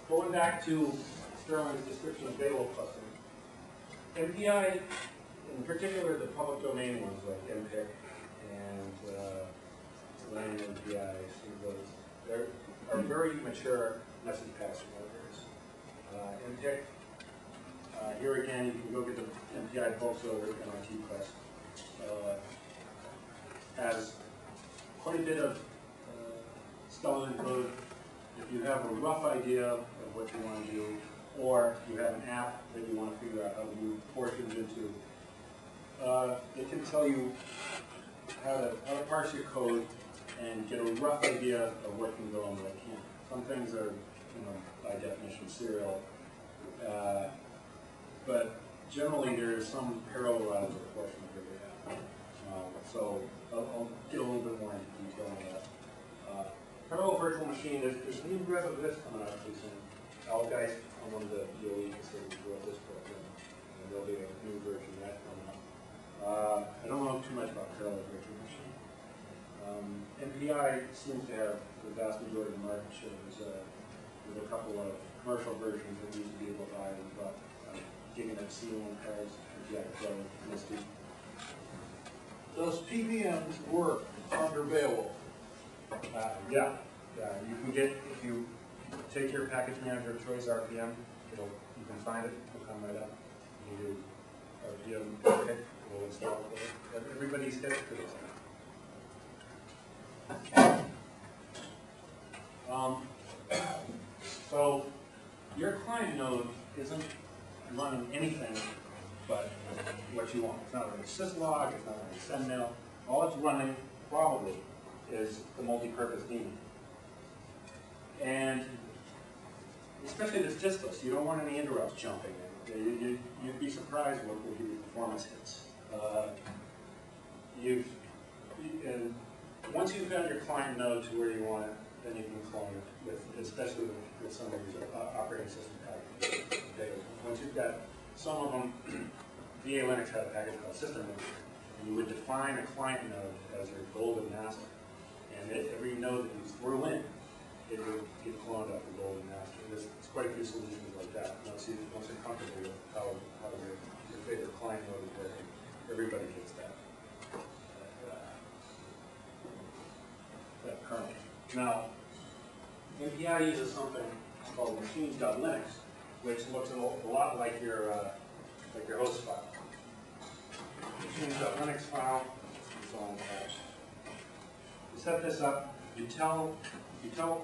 going back to Sterling's description of Beowulf clustering, MPI, in particular the public domain ones like MPIC and Selenium MPI, they are very mature message passing libraries. MPIC, here again, you can go get the MPI books over at MIT Press. Has quite a bit of skeleton code. If you have a rough idea of what you want to do, or you have an app that you want to figure out how to move portions into, it can tell you how to parse your code and get a rough idea of what can go and what can't. Some things are, by definition, serial, but generally there is some parallelized portion of every app. So I'll get a little bit more into detail on that. Parallel virtual machine, there's a new rev of this coming out pretty soon. Al guys on one of the BLU facilities wrote this program, and there'll be a new version of that coming up. I don't know too much about parallel virtual machine. MPI seems to have the vast majority of the market share. There's a couple of commercial versions that used to be able to buy about gigabit C1 cards, MPI Pro, MSD. Does PVMs work under Beowulf? Yeah. You can get, if you take your package manager of choice, RPM, you can find it, it'll come right up. You do RPM hit, it'll install it. Everybody's hit it to this now. So your client node isn't running anything but what you want. It's not running syslog, it's not running sendmail. All it's running probably is the multi-purpose daemon. And especially this distance, you don't want any interrupts jumping in. You'd be surprised what will give you performance hits. Once you've got your client node to where you want it, then you can clone it, especially with some of these operating system packages. Once you've got some of them, VA Linux had a package called system node, and you would define a client node as your golden master. And every node that you threw in, it would get cloned up to golden master. There's quite a few solutions like that. Once you're comfortable with how your favorite client node is working, everybody gets that kernel. Now, MPI uses something called machines.linux, which looks a lot like your host file. Machines.linux file is on cache. You set this up. You tell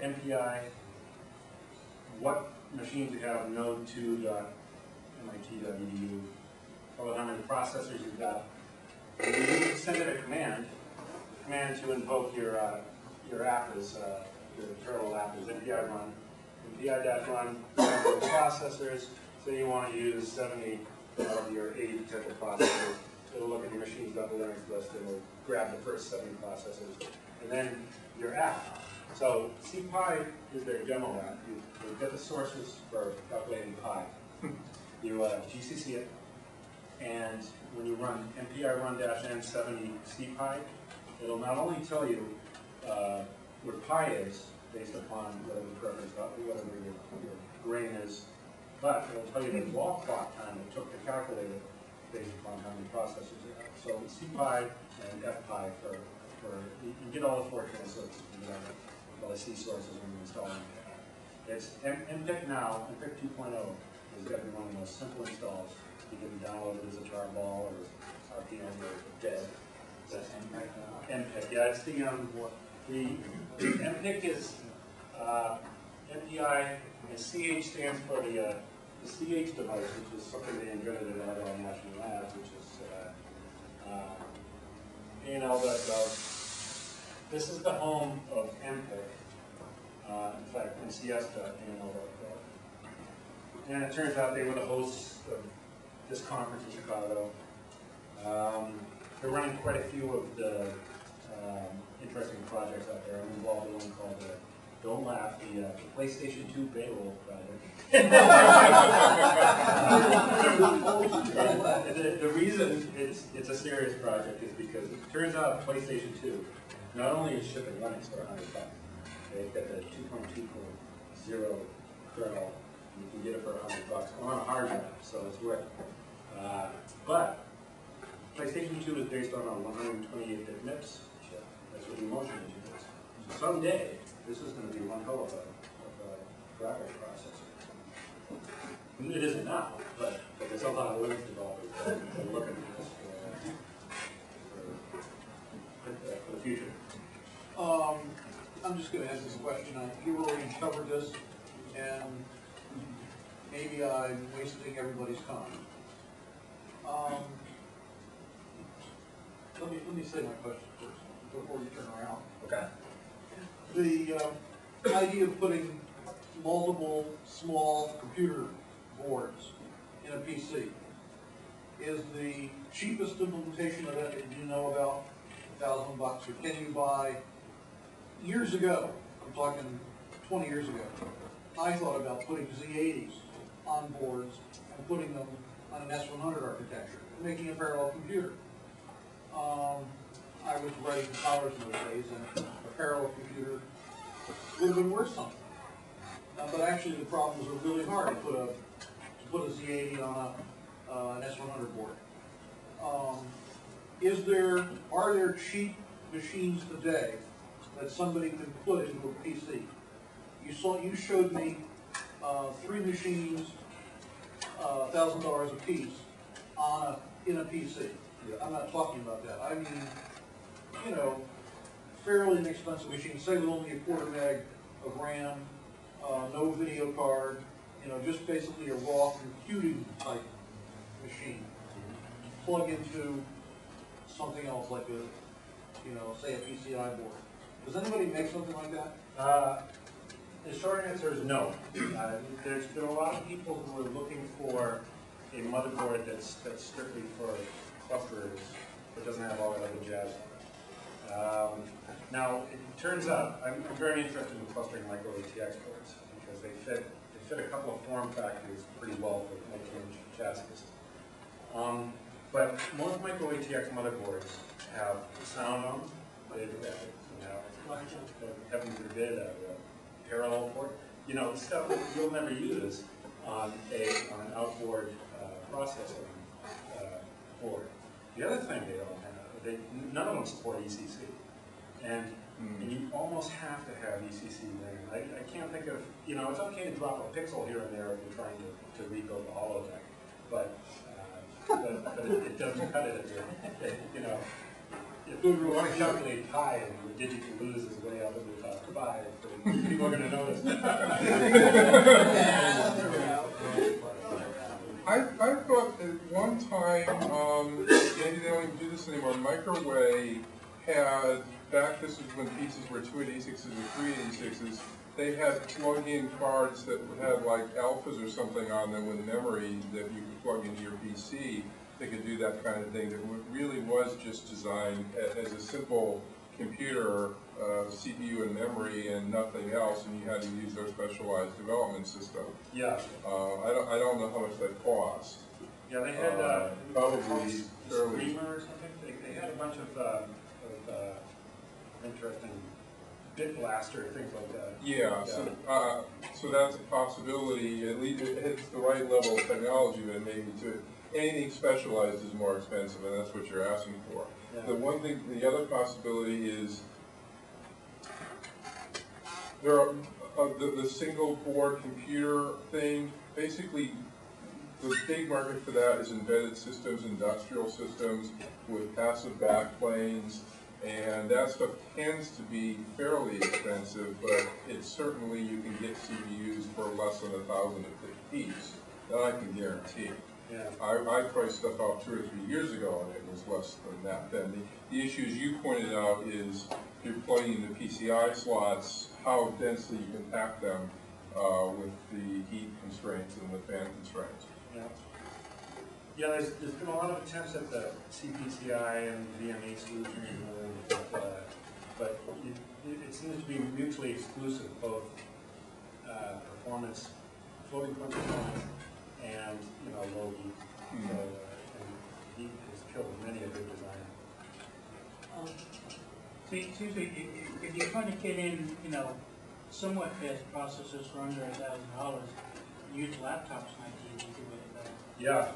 MPI what machines you have, node2.mit.edu, tell it how many processors you've got. And you send it a command. The command to invoke your app is your parallel app is MPI run. MPI-run processors. So you want to use 70 of your 80 potential processors. It'll look at your machines.linux list and it'll grab the first 70 processors. And then your app. So CPI is their demo app. You get the sources for calculating pi. You GCC it, and when you run MPI run-n 70 CPI, it'll not only tell you what pi is based upon whatever the preference, whatever your grain is, but it'll tell you the wall clock time it took to calculate it based upon how many processors you have. So CPI and FPI for you get all the four translators, all the C sources when you're installing it. It's MPIC now, MPIC 2.0 is going to be one of the most simple installs. You can download it as a tarball or RPM or dead. That's MPIC now? MPIC, yeah, it's the MPIC is MPI, and CH stands for the CH device, which is something they invented at our National Labs, which is ANL.gov. This is the home of MPIC. In fact, NCS.ANL.gov. And it turns out they were the hosts of this conference in Chicago. They're running quite a few of the interesting projects out there. I'm involved in one called Don't Laugh, the PlayStation 2 Beowulf project. The reason it's a serious project is because it turns out PlayStation 2 not only is shipping Linux for $100, they've got the 2.2.0 kernel, and you can get it for $100 on a hard drive, so it's worth it. But PlayStation 2 is based on a 128-bit MIPS chip. That's what the Emotion Engine is. So someday, this is going to be one hell of a graphics processor. It isn't now, but there's a lot of Linux developers that are looking at this for the future. I'm just going to ask this question. You already covered this, and maybe I'm wasting everybody's time. Let me say my question first before you turn around. Okay. The idea of putting multiple small computer boards in a PC is the cheapest implementation of that you know about, $1,000, or can you buy? Years ago, I'm talking 20 years ago, I thought about putting Z80s on boards and putting them on an S100 architecture, and making a parallel computer. I was writing powers in those days, and a parallel computer would have been worth something. But actually, the problems are really hard to put a Z80 on an S100 board. Are there cheap machines today that somebody can put into a PC? You showed me 3 machines, $1,000 a piece in a PC. Yeah. I'm not talking about that. I mean, fairly inexpensive machines, say with only a 1/4 meg of RAM, no video card, just basically a raw computing type machine. Plug into something else like say a PCI board. Does anybody make something like that? The short answer is no. There's been a lot of people who are looking for a motherboard that's strictly for clusters, that doesn't have all that other jazz on it. Now, it turns out, I'm very interested in clustering micro ATX boards because they fit a couple of form factors pretty well for mid-range chassis. But most micro ATX motherboards have sound on them. Heaven forbid a parallel port. Stuff that you'll never use on an outboard processing board. The other thing they don't have, none of them support ECC. And you almost have to have ECC there. I can't think of, it's okay to drop a pixel here and there if you're trying to rebuild the holodeck, but it doesn't cut it at the end. If we want to calculate pi and the digit you lose is way up in the top pi, people are going to notice. I thought at one time, maybe they don't even do this anymore, Microwave had, this is when pieces were 286s or 386s, they had plug-in cards that had like alphas or something on them with memory that you could plug into your PC. They could do that kind of thing that really was just designed as a simple computer, CPU and memory and nothing else, and you had to use their specialized development system. Yeah. I don't know how much that cost. Yeah, they had probably Screamer or something. They had a bunch of interesting bit blaster things like that. Yeah. So that's a possibility. At least it hits the right level of technology, but maybe to anything specialized is more expensive, and that's what you're asking for. Yeah. The other possibility is there are the single board computer thing. Basically, the big market for that is embedded systems, industrial systems with passive backplanes, and that stuff tends to be fairly expensive, but it's certainly you can get CPUs for less than $1,000 a piece. That I can guarantee. Yeah. I priced stuff out 2 or 3 years ago, and it was less than that then. The issues you pointed out is you're plugging in the PCI slots, how densely you can pack them with the heat constraints and the fan constraints. Yeah. Yeah, there's been a lot of attempts at the CPCI and VME solution, but it seems to be mutually exclusive, both performance, floating point performance, and low heat. So, and heat has killed many a good designer. So usually, if you're trying to get in, somewhat fast processors for under $1,000. Used laptops might be easy to get that. Yeah,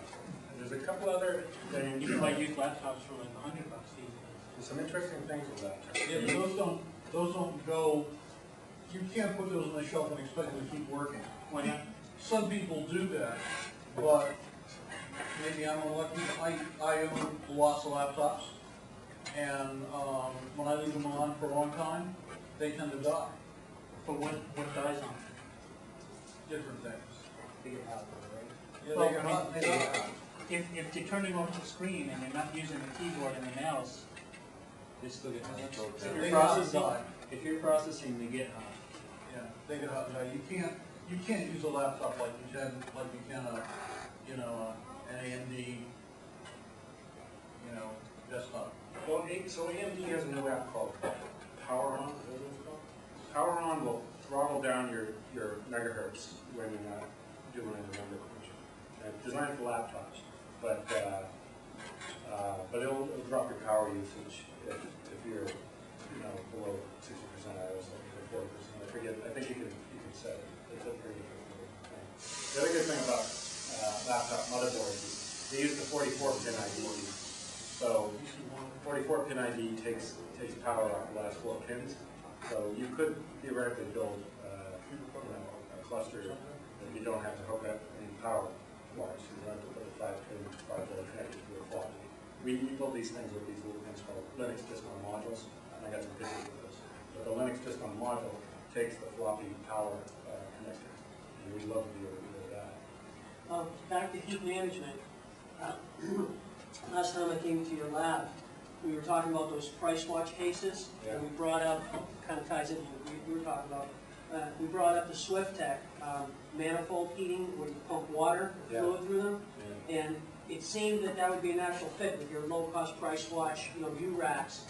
and there's a couple other things. You can buy used laptops for like $100 these days. There's some interesting things with that. Yeah, but those don't go, you can't put those on the shelf and expect them to keep working. Why not? Some people do that, but maybe I'm lucky, I own lots of laptops, and when I leave them on for a long time, they tend to die. But what dies on it? Different things. They get hot, right? Yeah, Well, they get I hot, mean, they die hot. If you're turning off the screen and you're not using the keyboard and the mouse, they still get hot. They die. If you're processing, they get hot. Yeah, they get hot and die. You can't use a laptop like you can an AMD, desktop. Well, so AMD has a new app called Power On. Is that what it's called? Power On will throttle down your megahertz when you're not doing a number crunch. It's designed for laptops, but it'll drop your power usage if you're below 60% IOS or 40%. I forget. I think you can set it. It's a pretty different thing. The other good thing about laptop motherboards is they use the 44-pin ID. So 44-pin ID takes power off the last 4 pins. So you could theoretically build a cluster that you don't have to hook up any power wires. You don't have to put a 5-pin 5-volt connector to a floppy. We built these things with these little things called Linux disk-on modules, and I got some pictures of those. But the Linux disk-on module takes the floppy power connector, and we love to be able to do that. Back to heat management. Last time I came to your lab, we were talking about those price watch cases, Yeah. and we brought up, kind of ties into what you were talking about, we brought up the SwiftTech manifold heating where you pump water, Yeah. fluid through them, Yeah. and it seemed that would be a natural fit with your low-cost price watch, U-racks,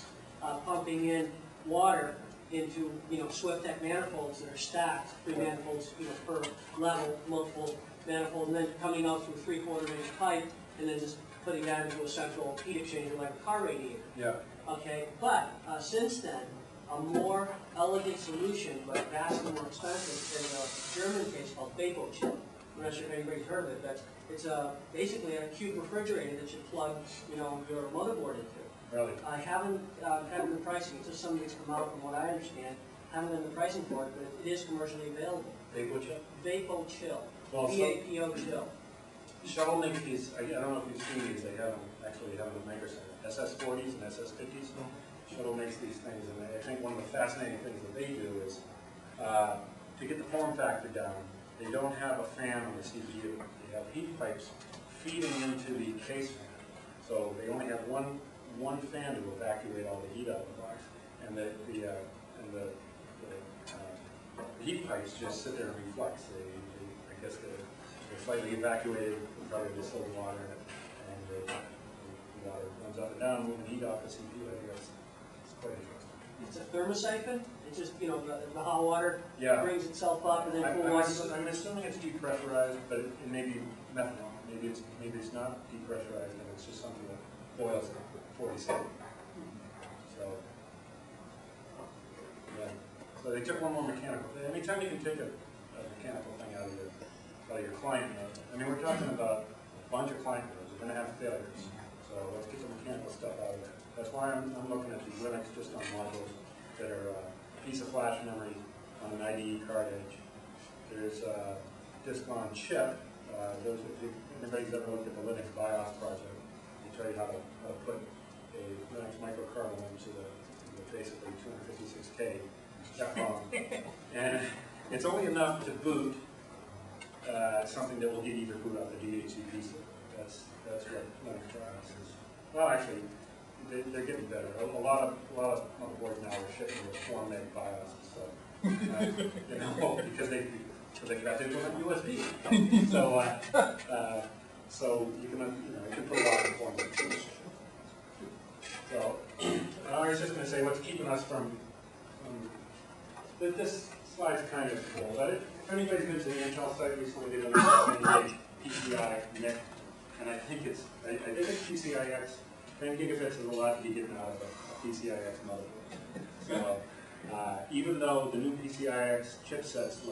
pumping in water into, SwiftTech manifolds that are stacked, 3 manifolds, per level, multiple manifolds, and then coming out through 3/4 inch pipe, and then just putting that into a central heat exchanger like a car radiator. Yeah. Okay, but since then, a more elegant solution, but vastly more expensive, is a German case called Beowulf. I'm not sure if anybody's heard of it, but it's basically a cube refrigerator that you plug, your motherboard into. Really? I haven't gotten the pricing. It's just something that's come out from what I understand. Haven't done the pricing for it, but it is commercially available. Vapo Chill. Well, so- VAPO Chill. Shuttle makes these, I don't know if you've seen these, they have them, actually have them at Maker Center, SS40s and SS50s. Shuttle makes these things, and I think one of the fascinating things that they do is, to get the form factor down, they don't have a fan on the CPU. They have heat pipes feeding into the case fan. So they only have one fan to evacuate all the heat out of the box, and the heat pipes just sit there and reflux. I guess they're slightly evacuated, probably distilled water, and the water runs up and down, moving heat off the CPU. I think it's quite interesting. It's a thermosiphon. It's just, the hot water Yeah. brings itself up, and then cool water goes I'm assuming it's depressurized, but it may be methanol. Maybe it's not depressurized, and it's just something that boils at 47. So, yeah. So they took one more mechanical. Anytime you can take a mechanical thing out of your client node, I mean, we're talking about a bunch of client nodes. We're going to have failures. So let's get the mechanical stuff out of there. That's why I'm looking at these Linux just on modules that are a piece of flash memory on an IDE card edge. There's a disk on chip. If anybody's ever looked at the Linux BIOS project, they tell you how to put a Linux microkernel into the basically 256K ROM. And it's only enough to boot something that will get you to boot out the DHCP. That's what Linux BIOS is. Well, actually, they're getting better. A lot of motherboards now are shipping with 4 meg BIOS and stuff. Because they forgot to implement USB. So you can put a lot of performance. So I was just going to say what's keeping us from this slide's kind of cool, but if anybody's been to the Intel site recently, they understand PCI NIC, and I think it's PCIX. 10 gigabits is a lot to be getting out of a PCIX motherboard. So Even though the new PCIX chipsets